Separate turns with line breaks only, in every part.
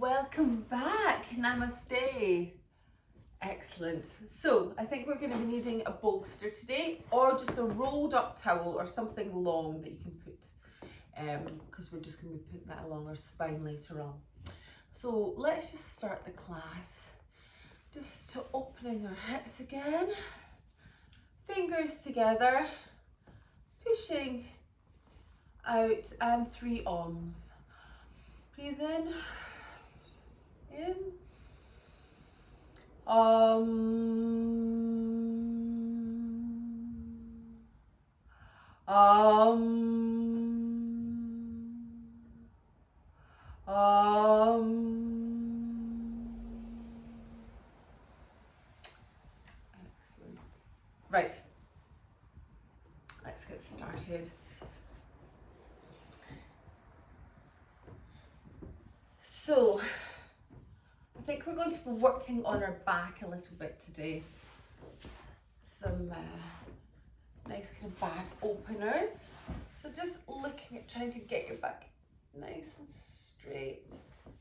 welcome back. Namaste. Excellent. So I think we're going to be needing a bolster today, or just a rolled up towel or something long that you can put, because we're just going to be putting that along our spine later on. So let's just start the class. Just opening our hips again, fingers together, pushing out, and 3 arms. Breathe in, um, um, Excellent. Right, let's get started. So, I think we're going to be working on our back a little bit today. Some nice kind of back openers. So just looking at trying to get your back nice and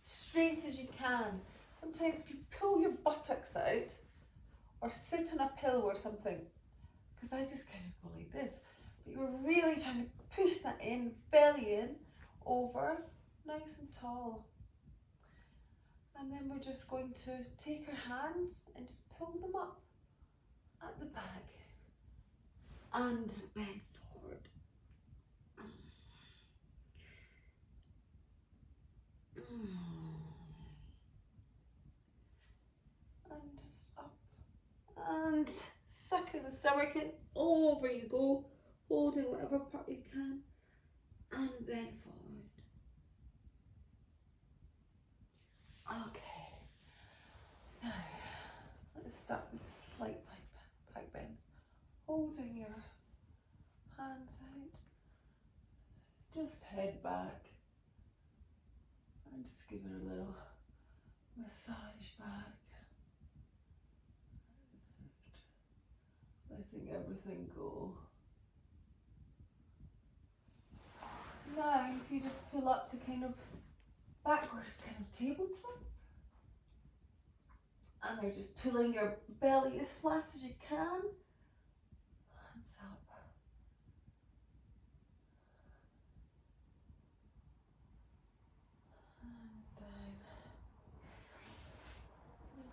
straight as you can. Sometimes if you pull your buttocks out or sit on a pillow or something, because I just kind of go like this, but you're really trying to push that in, belly in, over, nice and tall. And then we're just going to take our hands and just pull them up at the back and bend forward. And just up and sucking the stomach in. Over you go, holding whatever part you can and bend forward. Okay, now let's start with a slight back bend. Holding your hands out, just head back and just give it a little massage back. Letting everything go. Now if you just pull up to kind of backwards, kind of tabletop, and they're just pulling your belly as flat as you can, hands up. And down.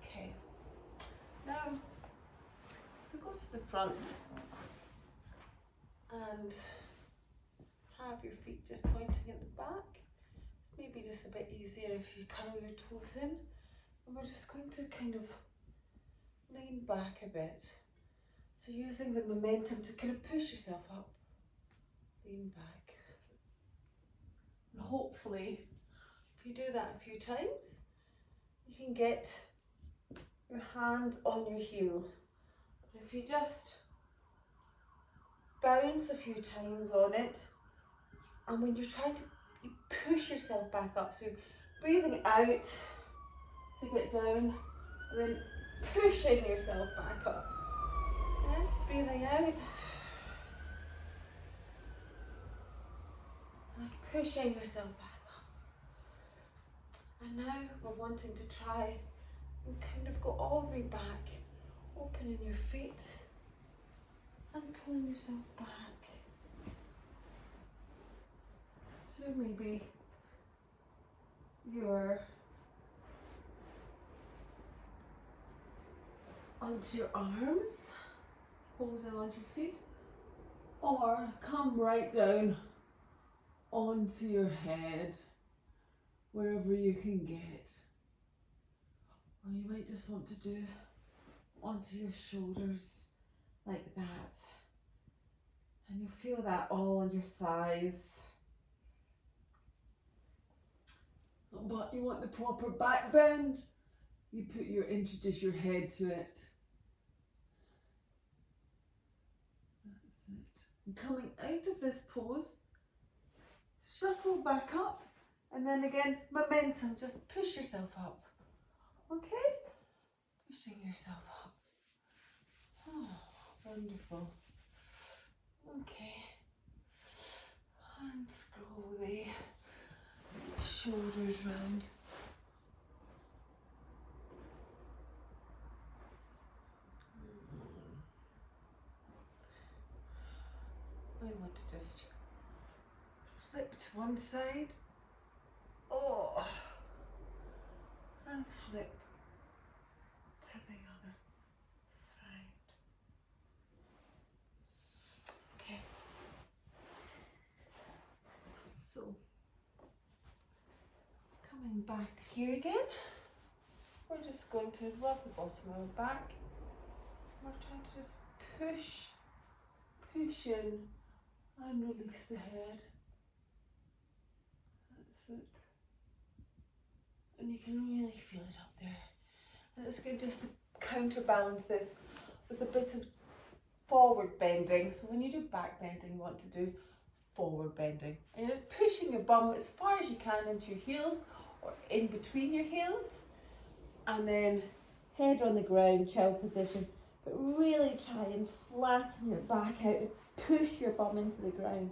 Okay, now if we go to the front and have your feet just pointing at the back, it's maybe just a bit easier if you curl your toes in, and we're just going to kind of lean back a bit. So using the momentum to kind of push yourself up, lean back. And hopefully, if you do that a few times, you can get your hand on your heel. If you just bounce a few times on it, and when you're trying to, you push yourself back up, so breathing out to get down, and then pushing yourself back up. Yes, breathing out and pushing yourself back up. And now we're wanting to try and kind of go all the way back, opening your feet and pulling yourself back to maybe your onto your arms, holding onto your feet, or come right down onto your head, wherever you can get. Or you might just want to do onto your shoulders like that. And you'll feel that all on your thighs. But you want the proper back bend, you introduce your head to it. That's it. And coming out of this pose, shuffle back up, and then again, momentum, just push yourself up. Okay? Pushing yourself up. Oh, wonderful. Okay. And scroll the shoulders round. to just flip to one side. Oh, and flip to the other side. Okay. So, coming back here again, we're just going to rub the bottom of our back. We're trying to just push in and release the head. That's it. And you can really feel it up there. And it's good just to counterbalance this with a bit of forward bending. So when you do back bending, you want to do forward bending. And you're just pushing your bum as far as you can into your heels or in between your heels. And then head on the ground, child position. But really try and flatten your back out and push your bum into the ground.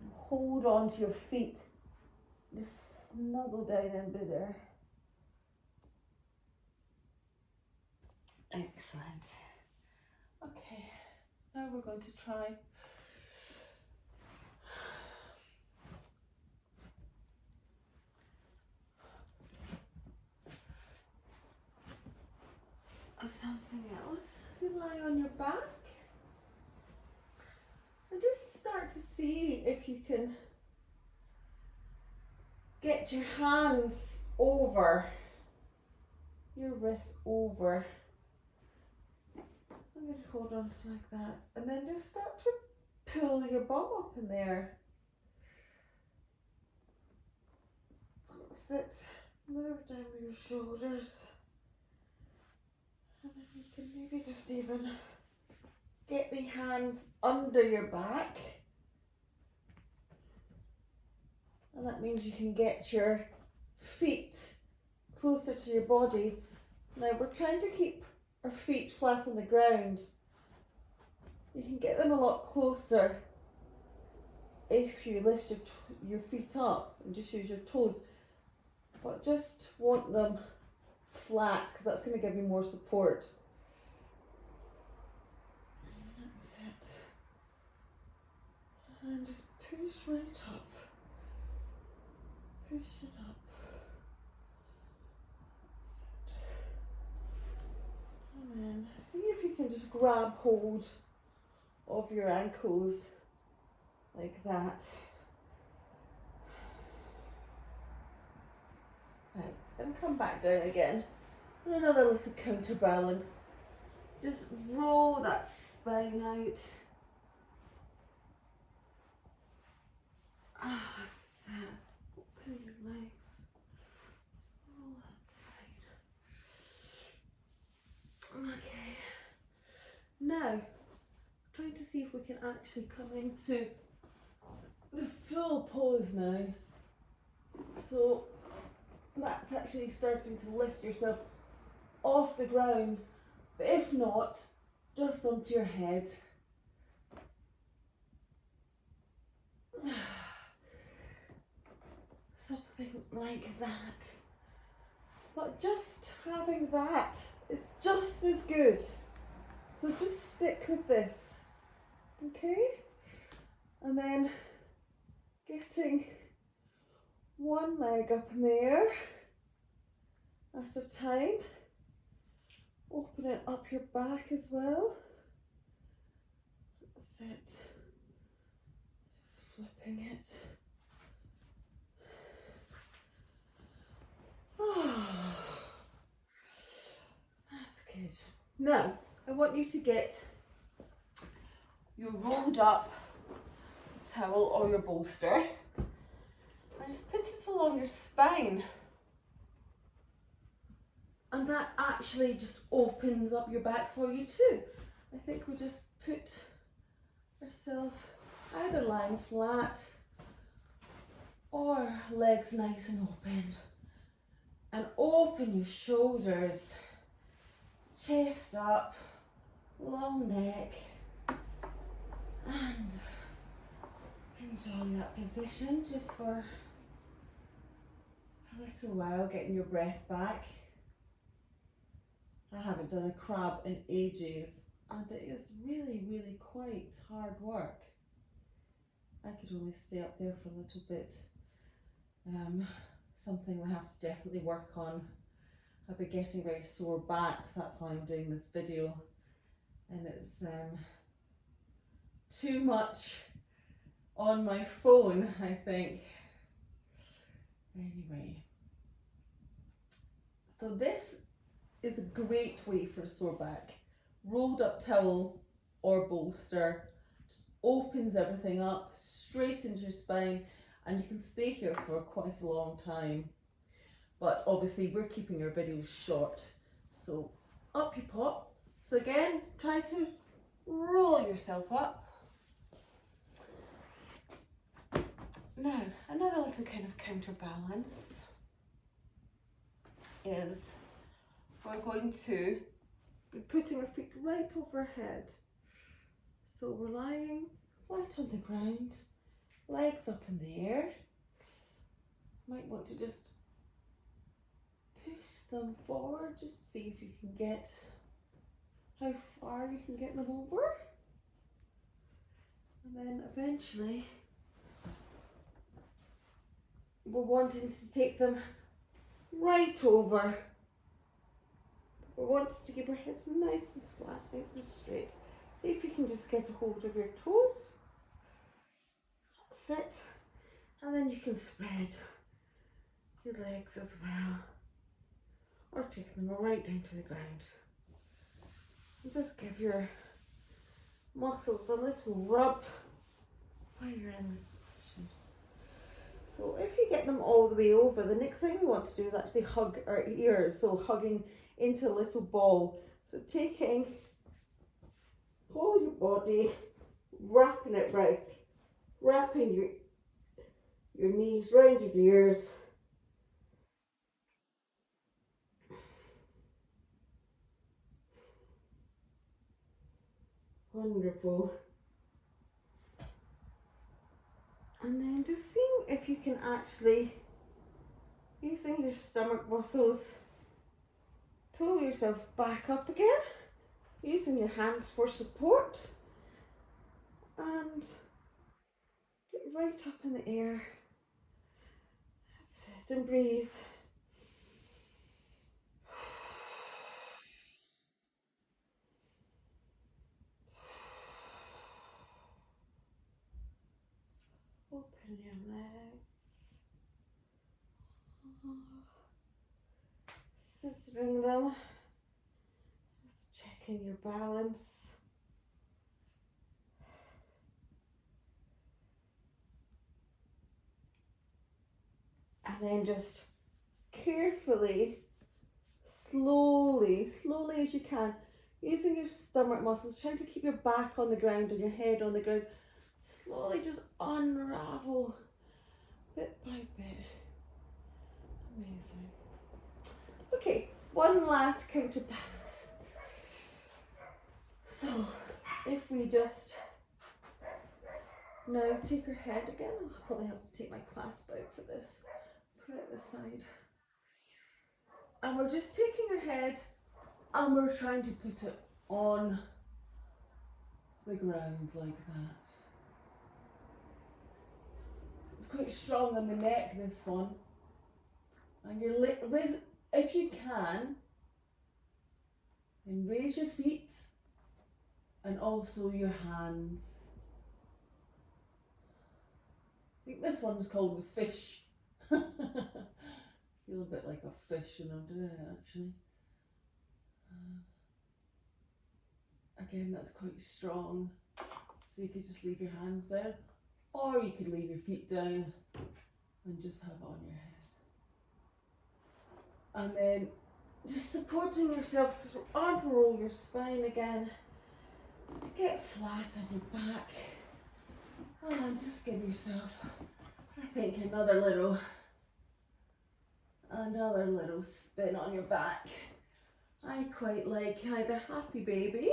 And hold on to your feet. Just snuggle down under there. Excellent. Okay, now we're going to try something else. You lie on your back and just start to see if you can get your hands over your wrists over. I'm going to hold on to like that, and then just start to pull your bum up in there. Sit, move down with your shoulders. And then you can maybe just even get the hands under your back. And that means you can get your feet closer to your body. Now we're trying to keep our feet flat on the ground. You can get them a lot closer if you lift your feet up and just use your toes. But just want them flat because that's going to give you more support. That's it. And just push right up. Push it up. That's it. And then see if you can just grab hold of your ankles like that. Right, and come back down again. And another little counterbalance. Just roll that spine out. That's it. Open your legs. Roll that side. Okay. Now, trying to see if we can actually come into the full pose now. So that's actually starting to lift yourself off the ground, but if not, just onto your head. Something like that. But just having that is just as good. So just stick with this, okay? And then getting one leg up in the air at a time. Opening up your back as well. That's it. Just flipping it. That's good. Now, I want you to get your rolled up towel or your bolster and just put it along your spine. And that actually just opens up your back for you too. I think we just put ourselves either lying flat or legs nice and open. And open your shoulders, chest up, long neck, and enjoy that position just for a little while, getting your breath back. I haven't done a crab in ages, and it is really, really quite hard work. I could only stay up there for a little bit. Something we have to definitely work on. I've been getting very sore back, so that's why I'm doing this video. And it's too much on my phone, I think. Anyway, so this is a great way for a sore back. Rolled up towel or bolster just opens everything up straight into your spine, and you can stay here for quite a long time. But obviously we're keeping our videos short, so up you pop. So again, try to roll yourself up. Now, another little kind of counterbalance is we're going to be putting our feet right overhead. So we're lying flat on the ground, legs up in the air. Might want to just push them forward, just see if you can get how far you can get them over. And then eventually we're wanting to take them right over. We're wanting to keep our heads nice and flat, nice and straight. See if you can just get a hold of your toes. That's it. And then you can spread your legs as well. Or take them right down to the ground. And just give your muscles a little rub while you're in this position. So if you get them all the way over, the next thing we want to do is actually hug our ears. So hugging into a little ball. So taking whole of your body, wrapping it round, wrapping your knees round your ears. Wonderful. And then just seeing if you can actually, using your stomach muscles, pull yourself back up again, using your hands for support, and get right up in the air. That's it, and breathe. Open your legs, scissoring them, just checking your balance. And then just carefully, slowly as you can, using your stomach muscles, trying to keep your back on the ground and your head on the ground, slowly just unravel bit by bit. Amazing. Okay, one last counterbalance. So if we just now take our head again, I'll probably have to take my clasp out for this, put it aside. And we're just taking our head and we're trying to put it on the ground like that. It's quite strong on the neck, this one. And you're if you can, then raise your feet and also your hands. I think this one's called the fish. Feel a bit like a fish when I'm doing it, actually. Again, that's quite strong. So you could just leave your hands there, or you could leave your feet down and just have it on your head. And then just supporting yourself to unroll your spine again. Get flat on your back. And just give yourself, I think, another little spin on your back. I quite like either happy baby,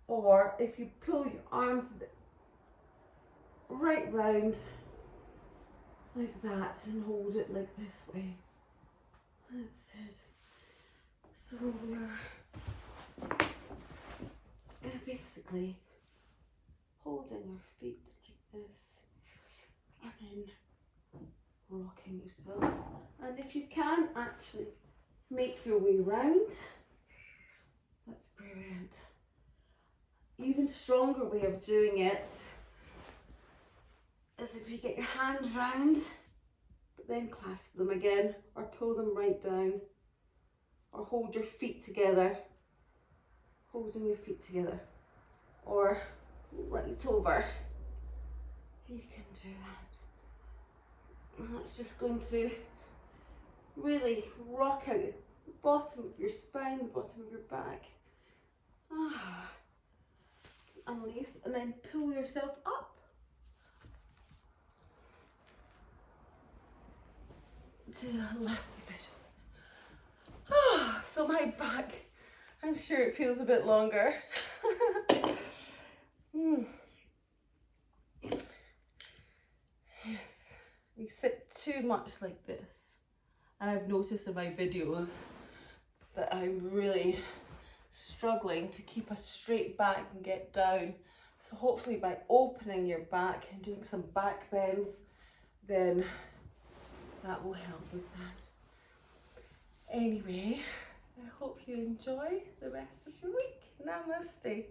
or if you pull your arms right round like that and hold it like this way. That's it. So we're basically holding your feet like this, and then rocking yourself. And if you can actually make your way round, that's brilliant. Even stronger way of doing it is if you get your hands round, but then clasp them again, or pull them right down, or hold your feet together, holding your feet together, or right over. You can do that. And that's just going to really rock out the bottom of your spine, the bottom of your back. Unlace and then pull yourself up. To the last position. So my back, I'm sure it feels a bit longer. Yes, we sit too much like this. And I've noticed in my videos that I'm really struggling to keep a straight back and get down. So hopefully by opening your back and doing some back bends, then that will help with that. Anyway, I hope you enjoy the rest of your week. Namaste.